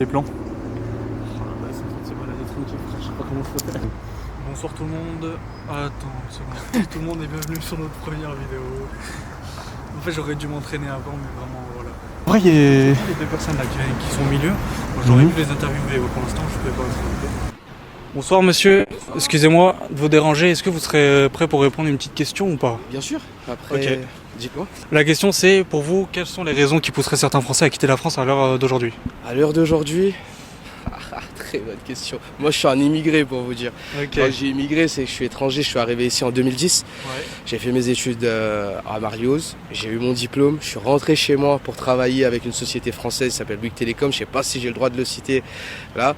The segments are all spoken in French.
Les plans. C'est balade tranquille, je sais pas comment je peux faire. Bonsoir tout le monde. Attends une seconde. Tout le monde est bienvenu sur notre première vidéo. En fait j'aurais dû m'entraîner avant mais vraiment voilà. Après il y a... Les deux personnes là qui sont au milieu, j'aurais pu les interviewer, pour l'instant je ne pouvais pas les. Bonsoir monsieur, excusez-moi de vous déranger, est-ce que vous serez prêt pour répondre à une petite question ou pas? Bien sûr, après, Ok. dites-moi. La question c'est, pour vous, quelles sont les raisons qui pousseraient certains Français à quitter la France à l'heure d'aujourd'hui? À l'heure d'aujourd'hui, très bonne question. Moi je suis un immigré pour vous dire. Ok. Quand j'ai immigré, c'est que je suis étranger, je suis arrivé ici en 2010. Ouais. J'ai fait mes études à Marlioz, j'ai eu mon diplôme, je suis rentré chez moi pour travailler avec une société française qui s'appelle Bouygues Télécom, je sais pas si j'ai le droit de le citer là.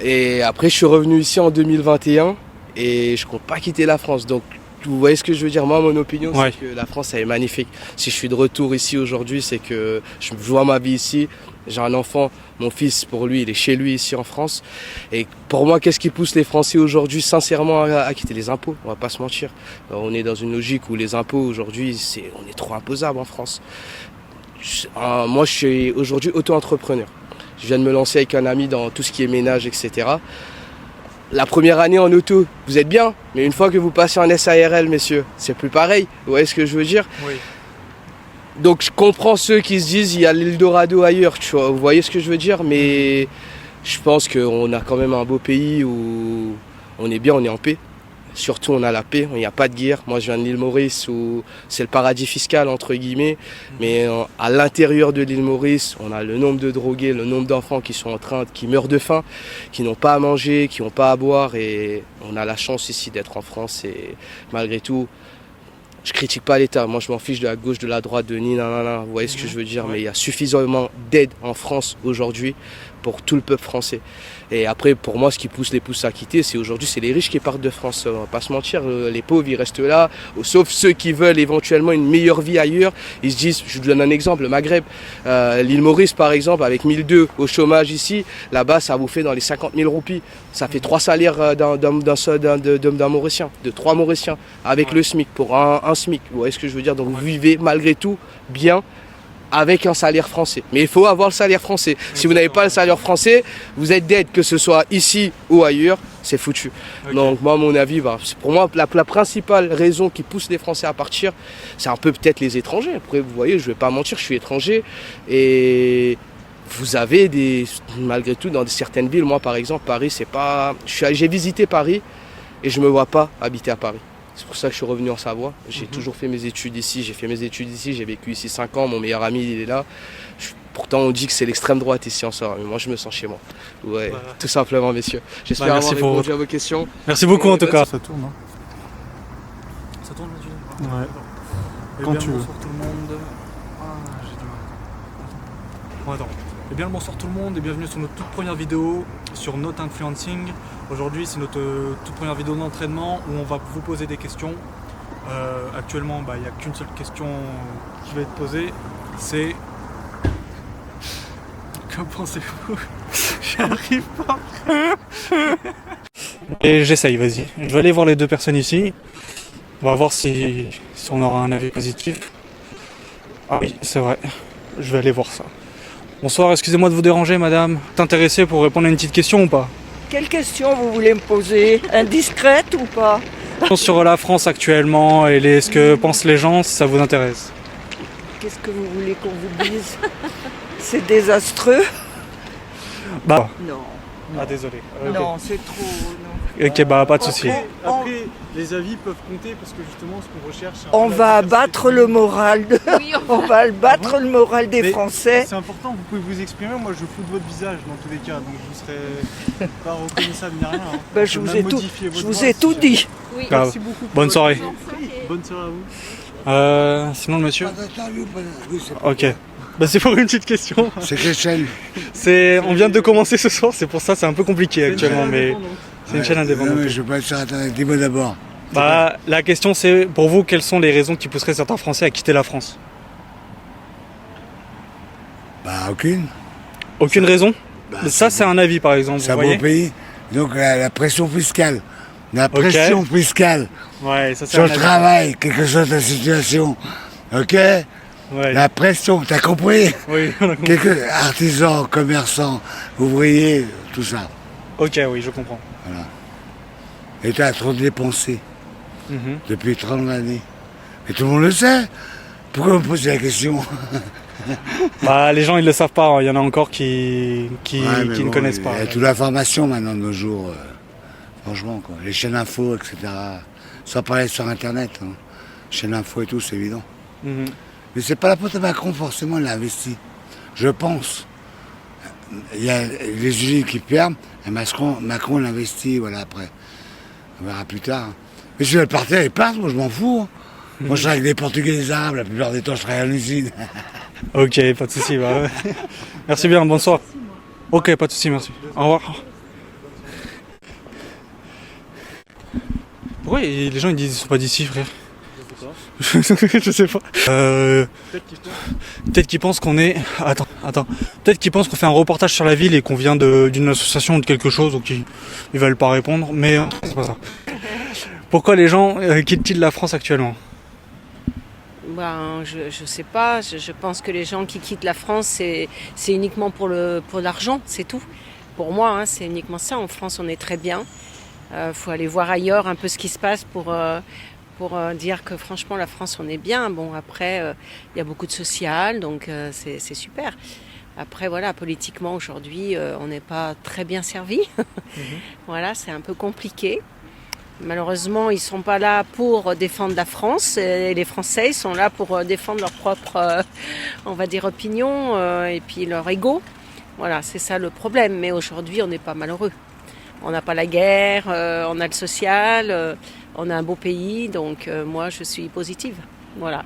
Et après je suis revenu ici en 2021 et je compte pas quitter la France. Donc vous voyez ce que je veux dire, moi mon opinion Ouais. c'est que la France elle est magnifique. Si je suis de retour ici aujourd'hui, c'est que je vois ma vie ici, j'ai un enfant, mon fils pour lui il est chez lui ici en France. Et pour moi qu'est-ce qui pousse les Français aujourd'hui sincèrement à quitter les impôts? On va pas se mentir. On est dans une logique où les impôts aujourd'hui on est trop imposable en France. Moi je suis aujourd'hui auto-entrepreneur. Je viens de me lancer avec un ami dans tout ce qui est ménage, etc. La première année en auto, vous êtes bien, mais une fois que vous passez en SARL, messieurs, c'est plus pareil. Vous voyez ce que je veux dire? Oui. Donc je comprends ceux qui se disent il y a l'Eldorado ailleurs, tu vois, vous voyez ce que je veux dire? Mais je pense qu'on a quand même un beau pays où on est bien, on est en paix. Surtout on a la paix, il n'y a pas de guerre. Moi je viens de l'île Maurice où c'est le paradis fiscal entre guillemets. Mais à l'intérieur de l'île Maurice, on a le nombre de drogués, le nombre d'enfants qui meurent de faim, qui n'ont pas à manger, qui n'ont pas à boire. Et on a la chance ici d'être en France et malgré tout, je critique pas l'État. Moi je m'en fiche de la gauche, de la droite, de ni nanana. Vous voyez ce que je veux dire? Mais il y a suffisamment d'aide en France aujourd'hui pour tout le peuple français. Et après, pour moi, ce qui pousse à quitter, c'est aujourd'hui, c'est les riches qui partent de France. On va pas se mentir, les pauvres, ils restent là. Sauf ceux qui veulent éventuellement une meilleure vie ailleurs. Ils se disent, je vous donne un exemple, le Maghreb, l'île Maurice par exemple, avec 1002 au chômage ici, là-bas, ça vous fait dans les 50 000 roupies. Ça fait 3 salaires d'un Mauricien, de 3 Mauriciens, avec le SMIC, pour un SMIC. Vous voyez ce que je veux dire? Donc vous vivez malgré tout bien avec un salaire français. Mais il faut avoir le salaire français. Si vous n'avez pas le salaire français, vous êtes dead, que ce soit ici ou ailleurs, c'est foutu. Okay. Donc moi, à mon avis, pour moi, la principale raison qui pousse les Français à partir, c'est un peu peut-être les étrangers. Après, vous voyez, je ne vais pas mentir, je suis étranger. Et vous avez malgré tout, dans certaines villes, moi par exemple, Paris, c'est pas... J'ai visité Paris et je ne me vois pas habiter à Paris. C'est pour ça que je suis revenu en Savoie. J'ai toujours fait mes études ici. J'ai fait mes études ici. J'ai vécu ici 5 ans. Mon meilleur ami, il est là. Pourtant, on dit que c'est l'extrême droite ici en Savoie. Mais moi, je me sens chez moi. Ouais, tout simplement, messieurs. J'espère avoir répondu à vos questions. Merci beaucoup en tout cas. Ça tourne, hein? Ça tourne là, Ouais. Eh Quand bien, tu veux. bonsoir tout le monde. Ah, j'ai du mal. Attends. Eh bien, bonsoir tout le monde et bienvenue sur notre toute première vidéo sur Not Influencing. Aujourd'hui, c'est notre toute première vidéo d'entraînement où on va vous poser des questions. Actuellement, il n'y a qu'une seule question qui va être posée. C'est... Que pensez-vous? J'arrive pas. Et j'essaye, vas-y. Je vais aller voir les deux personnes ici. On va voir si on aura un avis positif. Ah oui, c'est vrai. Je vais aller voir ça. Bonsoir, excusez-moi de vous déranger, madame. T'intéresser pour répondre à une petite question ou pas? Quelle question vous voulez me poser? Indiscrète ou pas? Sur la France actuellement et ce que pensent les gens, si ça vous intéresse. Qu'est-ce que vous voulez qu'on vous dise? C'est désastreux? Bah. Non. Ah, désolé. Non, c'est trop. Non. Ok, pas de souci. Après, les avis peuvent compter parce que justement, ce qu'on recherche... On va abattre le moral. On va abattre le moral des Mais Français. C'est important, vous pouvez vous exprimer. Moi, je fous de votre visage dans tous les cas, donc je ne serai pas reconnaissable ni rien. Hein. Ben, je vous ai tout dit. Oui. Grave. Merci beaucoup. Bonne soirée. Bonne soirée à vous. Sinon, le monsieur. Ok. C'est pour une petite question. C'est quelle chaîne? On vient de commencer ce soir, c'est pour ça c'est un peu compliqué actuellement, mais c'est une chaîne indépendante. Non, mais je veux pas être sur Internet. Dis-moi d'abord. La question c'est, pour vous, quelles sont les raisons qui pousseraient certains Français à quitter la France? Aucune. Aucune raison? Ça c'est un avis par exemple, C'est vous un beau voyez? pays. Donc la pression fiscale. La pression fiscale. Ouais, ça c'est Sur un le avis. travail, quelle que soit ta situation. Ok? Ouais. La pression, t'as compris? Oui, on a compris. Quelques artisans, commerçants, ouvriers, tout ça. Ok, oui, je comprends. L'État a trop dépensé Mhm. depuis 30 années. Et tout le monde le sait. Pourquoi vous me posez la question? Bah, les gens ils le savent pas, hein. Il y en a encore qui Ouais, mais ne bon, connaissent pas. Il y a toute l'information maintenant de nos jours. Franchement, quoi. Les chaînes info, etc. Sans parler sur Internet. Hein. Chaînes info et tout, c'est évident. Mhm. Mais c'est pas la faute de Macron, forcément, il l'a investi. Je pense. Il y a les usines qui perdent, et Macron l'investit, voilà, après. On verra plus tard. Mais si elle partait, elle part, moi je m'en fous. Hein. Moi je travaille avec des Portugais et des Arabes, la plupart des temps je travaille à l'usine. Ok, pas de souci. Bah, ouais. Merci bien, bonsoir. Ok, pas de souci, merci. Au revoir. Pourquoi les gens ils disent qu'ils sont pas d'ici, frère? Je sais pas. Peut-être qu'ils pensent qu'on est. Attends. Peut-être qu'ils pensent qu'on fait un reportage sur la ville et qu'on vient d'une association ou de quelque chose, donc ils veulent pas répondre. Mais c'est pas ça. Pourquoi les gens quittent-ils la France actuellement? Ben, je sais pas. Je pense que les gens qui quittent la France, c'est uniquement pour l'argent, c'est tout. Pour moi, hein, c'est uniquement ça. En France, on est très bien. Faut aller voir ailleurs un peu ce qui se passe pour dire que franchement, la France, on est bien. Bon, après, il y a beaucoup de social, donc c'est super. Après, voilà, politiquement, aujourd'hui, on n'est pas très bien servi. Voilà, c'est un peu compliqué. Malheureusement, ils ne sont pas là pour défendre la France. Et les Français, ils sont là pour défendre leur propre, on va dire, opinion et puis leur ego. Voilà, c'est ça le problème. Mais aujourd'hui, on n'est pas malheureux. On n'a pas la guerre, on a le social, on a un beau pays. Donc, moi, je suis positive. Voilà.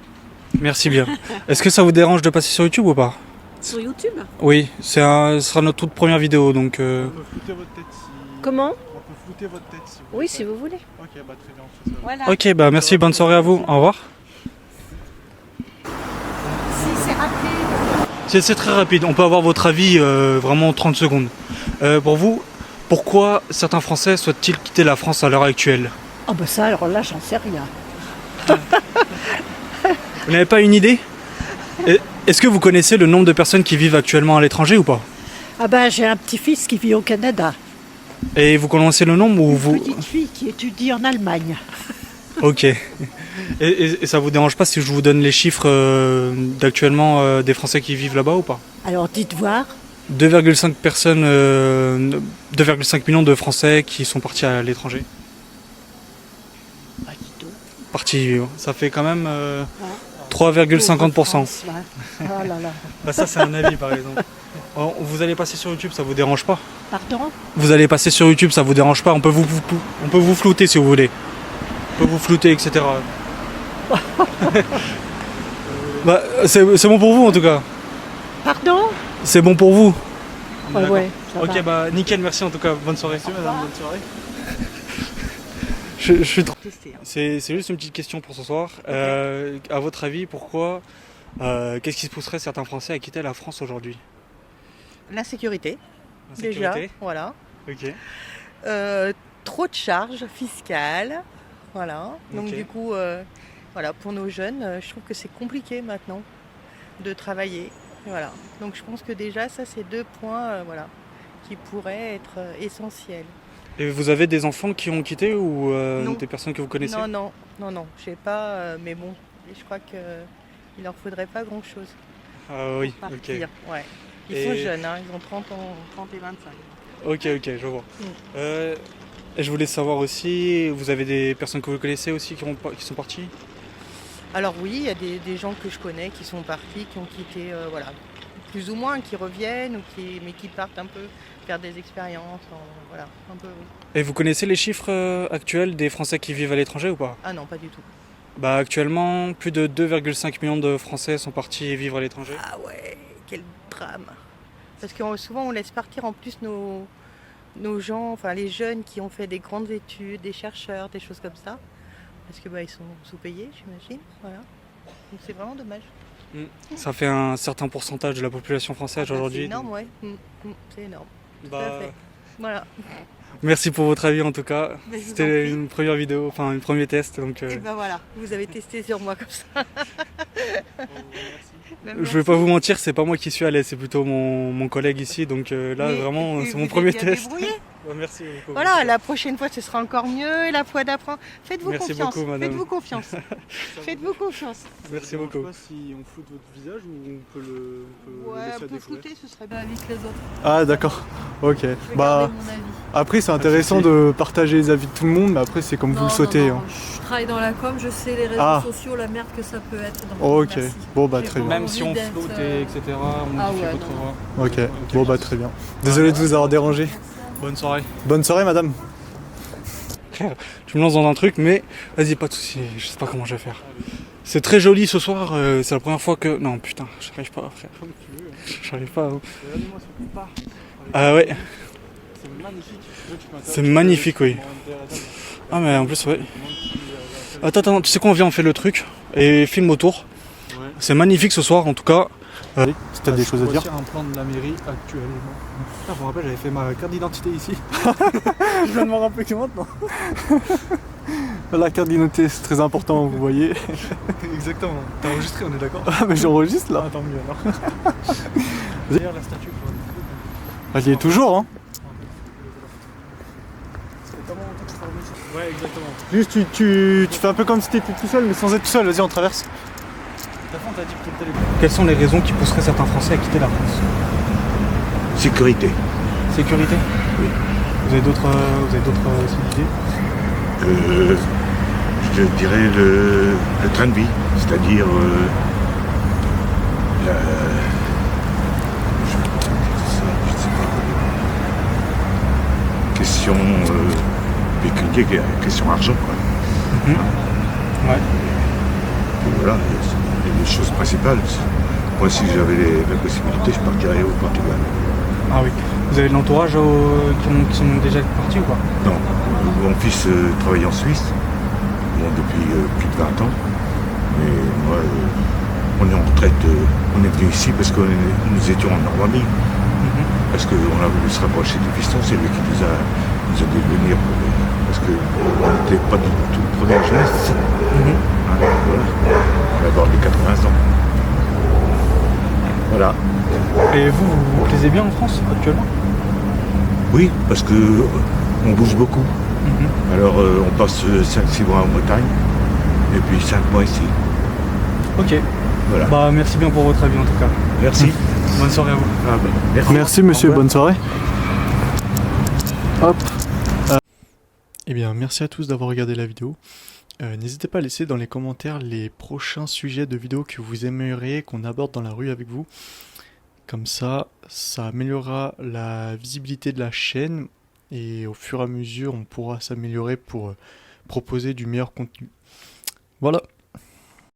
Merci bien. Est-ce que ça vous dérange de passer sur YouTube ou pas? Sur YouTube? Oui, ce sera notre toute première vidéo, donc. On peut flouter votre tête si... Comment? On peut flouter votre tête si vous Oui, voulez. si vous voulez. Ok, bah très bien, on fait ça. Voilà. Ok, bah merci, bonne soirée à vous. Au revoir. Si c'est rapide. C'est très rapide, on peut avoir votre avis vraiment en 30 secondes. Pour vous, pourquoi certains Français souhaitent-ils quitter la France à l'heure actuelle? Ah ben ça, alors là, j'en sais rien. Vous n'avez pas une idée? Est-ce que vous connaissez le nombre de personnes qui vivent actuellement à l'étranger ou pas? Ah ben j'ai un petit-fils qui vit au Canada. Et vous connaissez le nombre ou vous... Une petite fille qui étudie en Allemagne. Ok. Et ça vous dérange pas si je vous donne les chiffres d'actuellement des Français qui vivent là-bas ou pas? Alors dites voir. 2,5 personnes, 2,5 millions de Français qui sont partis à l'étranger. Bah, dites donc. Partis vivre. Ça fait quand même 3,50%. France, ouais. Oh là là. Bah ça c'est un avis par exemple. Vous allez passer sur YouTube, ça vous dérange pas? Pardon? Vous allez passer sur YouTube, ça vous dérange pas? On peut vous flouter si vous voulez. On peut vous flouter, etc. Bah, c'est bon pour vous en tout cas. Pardon? C'est bon pour vous. Ouais, D'accord. ouais, ça Ok, va. bah nickel, merci en tout cas. Bonne soirée. Merci madame, bonne soirée. Je suis trop... Tester, hein. C'est juste une petite question pour ce soir. À votre avis, pourquoi, qu'est-ce qui pousserait certains Français à quitter la France aujourd'hui? L'insécurité, La déjà, sécurité. voilà. Ok. Trop de charges fiscales, voilà. Donc Ok. du coup, voilà, pour nos jeunes, je trouve que c'est compliqué maintenant de travailler, voilà. Donc je pense que déjà, ça c'est deux points, voilà, qui pourraient être essentiels. Et vous avez des enfants qui ont quitté ou Non. des personnes que vous connaissez? Non, je sais pas, mais bon, je crois qu'il leur faudrait pas grand-chose Ah oui, pour ok. partir. Ouais. Ils Et- sont jeunes, hein, ils ont 30 et 25. Ok, je vois. Et je voulais savoir aussi, vous avez des personnes que vous connaissez aussi qui sont parties? Alors oui, il y a des gens que je connais qui sont partis, qui ont quitté, voilà, plus ou moins, qui reviennent, mais qui partent un peu faire des expériences, voilà, un peu, oui. Et vous connaissez les chiffres actuels des Français qui vivent à l'étranger ou pas? Ah non, pas du tout. Bah actuellement, plus de 2,5 millions de Français sont partis vivre à l'étranger. Ah ouais, quel drame. Parce que souvent on laisse partir en plus nos gens, enfin les jeunes qui ont fait des grandes études, des chercheurs, des choses comme ça. Parce que ils sont sous-payés, j'imagine, voilà. Donc c'est vraiment dommage. Ça fait un certain pourcentage de la population française C'est aujourd'hui. énorme, ouais. C'est énorme. Bah, Tout à fait. Voilà. merci pour votre avis en tout cas. Mais je vous en C'était prie. une première vidéo, enfin un premier test. Donc, Et ben voilà, vous avez testé sur moi comme ça. merci. Je vais pas vous mentir, c'est pas moi qui suis à l'aise, c'est plutôt mon collègue ici. Donc là, Mais- vraiment, mais c'est vous mon êtes premier bien test. débrouillé. Merci beaucoup. Voilà, la prochaine fois ce sera encore mieux, et la fois d'après. Faites-vous Merci confiance. beaucoup, madame. Faites-vous confiance. Faites-vous confiance. Merci Ça vous beaucoup. dérange pas si on floute votre visage ou on peut le Ouais, laisser à un peu découvert flouté, ce serait bien. Avec les autres. Ah d'accord, ok. Je vais Bah garder mon avis. après c'est intéressant souci. de partager les avis de tout le monde, mais après c'est comme vous le souhaitez. Non, je travaille dans la com, je sais les réseaux Ah. sociaux, la merde que ça peut être. Donc, Oh, ok, merci. bon bah J'ai très pas bien. Même si on envie d'être, flotte, et etc., on Ah modifie ouais, votre non, voix. Ok, bon bah très bien. Désolé de vous avoir dérangé. Bonne soirée. Bonne soirée madame. Tu me lances dans un truc, mais vas-y, pas de soucis, je sais pas comment je vais faire. C'est très joli ce soir, c'est la première fois que... Non, putain, j'arrive pas, frère. J'arrive pas. Ah ouais, C'est magnifique. c'est magnifique, oui. Ah mais en plus, ouais. Attends, tu sais quoi, on vient, on fait le truc, et filme autour. Ouais. C'est magnifique ce soir, en tout cas. Si t'as des choses à dire. un plan de la mairie actuellement. Putain, je me rappelle, j'avais fait ma carte d'identité ici. Je viens de me rappeler que maintenant. La carte d'identité c'est très important, vous voyez. Exactement. T'as enregistré, on est d'accord? Ah mais j'enregistre là. Tant mieux alors. D'ailleurs, la statue, quoi. Elle y est toujours hein. Ouais, exactement. Juste tu fais un peu comme si t'étais tout seul mais sans être tout seul, vas-y on traverse. Quelles sont les raisons qui pousseraient certains Français à quitter la France? Sécurité. Sécurité? Oui. Vous avez d'autres idées? Je dirais le train de vie, c'est-à-dire la, je sais pas, question pécuniaire, question argent quoi. Ouais. Et voilà, les choses principales. Moi si j'avais la possibilité, je partirais au Portugal. Ah oui. Vous avez de l'entourage qui sont déjà partis ou pas? Non, mon fils travaille en Suisse, bon, depuis plus de 20 ans. Mais moi, on est en retraite, on est venu ici parce que nous étions en Normandie. Parce qu'on a voulu se rapprocher du fiston, c'est lui qui nous a dit de venir. Parce qu'on n'était pas du tout première jeunesse. Hein, voilà. On va avoir les 80 ans. Voilà. Et vous vous plaisez bien en France actuellement? Oui, parce que on bouge beaucoup. Alors on passe 5-6 mois en Bretagne et puis 5 mois ici. Ok. Voilà. Bah merci bien pour votre avis en tout cas. Merci. Bonne soirée à vous. Ah, bah, merci. Merci monsieur, Au revoir. bonne soirée. Hop. Eh bien, merci à tous d'avoir regardé la vidéo. N'hésitez pas à laisser dans les commentaires les prochains sujets de vidéos que vous aimeriez qu'on aborde dans la rue avec vous. Comme ça améliorera la visibilité de la chaîne et au fur et à mesure, on pourra s'améliorer pour proposer du meilleur contenu. Voilà.